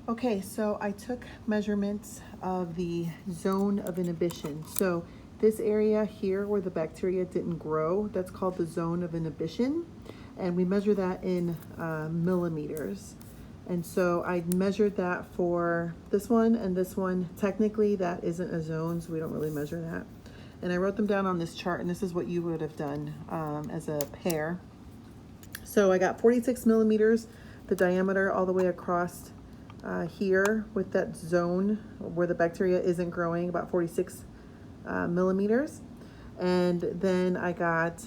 Okay, so I took measurements of the zone of inhibition. So this area here where the bacteria didn't grow, that's called the zone of inhibition. And we measure that in millimeters. And so I measured that for this one and this one. Technically, that isn't a zone, so we don't really measure that. And I wrote them down on this chart, and this is what you would have done as a pair. So I got 46 millimeters, the diameter all the way across here with that zone where the bacteria isn't growing, about 46 millimeters. And then I got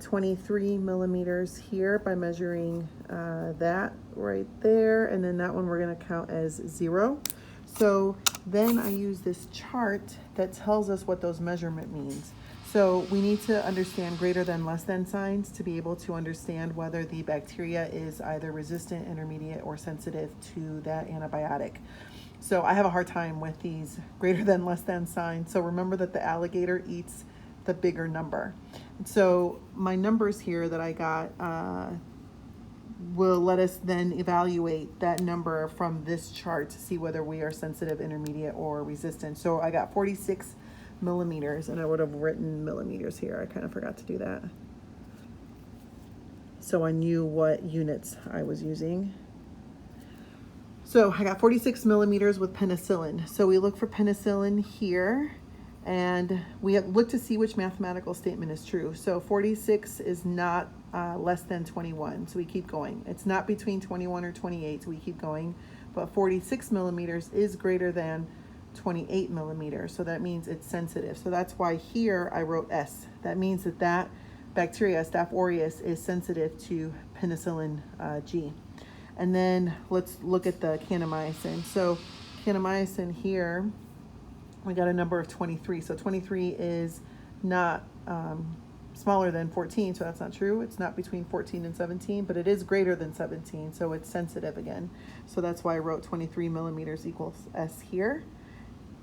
23 millimeters here by measuring that right there. And then that one we're going to count as 0. So then I use this chart that tells us what those measurement means. So we need to understand greater than, less than signs to be able to understand whether the bacteria is either resistant, intermediate, or sensitive to that antibiotic. So I have a hard time with these greater than, less than signs. So remember that the alligator eats the bigger number. So my numbers here that I got will let us then evaluate that number from this chart to see whether we are sensitive, intermediate, or resistant. So I got 46 millimeters, and I would have written millimeters here. I kind of forgot to do that. So I knew what units I was using. So I got 46 millimeters with penicillin. So we look for penicillin here, and we look to see which mathematical statement is true. So 46 is not less than 21, so we keep going. It's not between 21 or 28, so we keep going. But 46 millimeters is greater than 28 millimeters, so that means it's sensitive. So that's why here I wrote S. That means that that bacteria, Staph aureus, is sensitive to penicillin G. And then let's look at the kanamycin. So kanamycin here, we got a number of 23. So 23 is not smaller than 14, so that's not true. It's not between 14 and 17, but it is greater than 17, so it's sensitive again. So that's why I wrote 23 millimeters equals S here.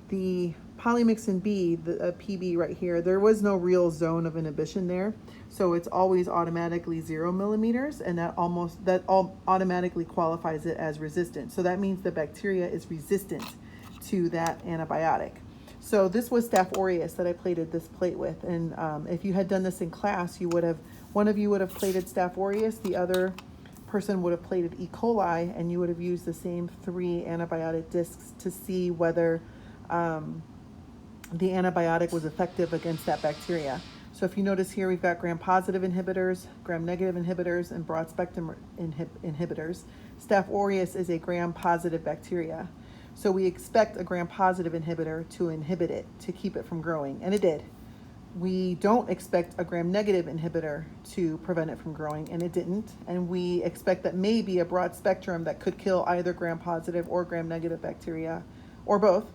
The polymyxin B, the PB right here, there was no real zone of inhibition there, so it's always automatically 0 millimeters, and that automatically qualifies it as resistant. So that means the bacteria is resistant to that antibiotic. So this was Staph aureus that I plated this plate with, and if you had done this in class, one of you would have plated Staph aureus, the other person would have plated E. coli, and you would have used the same 3 antibiotic discs to see whether the antibiotic was effective against that bacteria. So if you notice here, we've got gram-positive inhibitors, gram-negative inhibitors, and broad-spectrum inhibitors. Staph aureus is a gram-positive bacteria. So we expect a gram-positive inhibitor to inhibit it, to keep it from growing, and it did. We don't expect a gram-negative inhibitor to prevent it from growing, and it didn't. And we expect that maybe a broad spectrum that could kill either gram-positive or gram-negative bacteria, or both,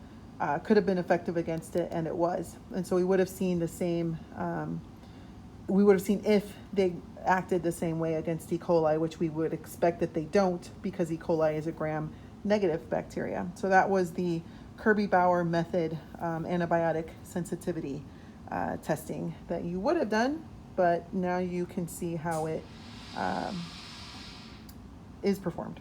could have been effective against it, and it was. And so we would have seen the same, if they acted the same way against E. coli, which we would expect that they don't, because E. coli is a gram-negative bacteria. So that was the Kirby Bauer method antibiotic sensitivity testing that you would have done, but now you can see how it is performed.